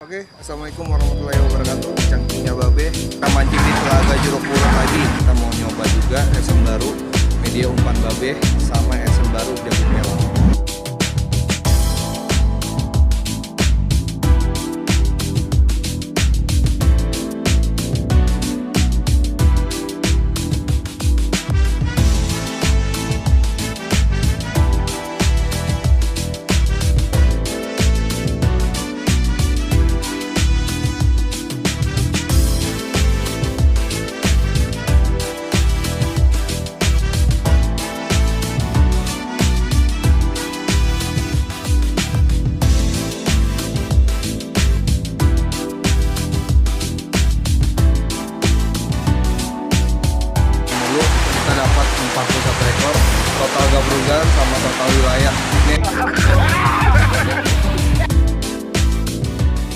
Oke, assalamualaikum warahmatullahi wabarakatuh. Cangkingnya Babe, kita mancing di Telaga Jeruk Purut lagi. Kita mau nyoba juga SM baru, media umpan Babe sama SM baru Jagung Merah. Kita dapat 41 ekor, total gabrugan sama total wilayah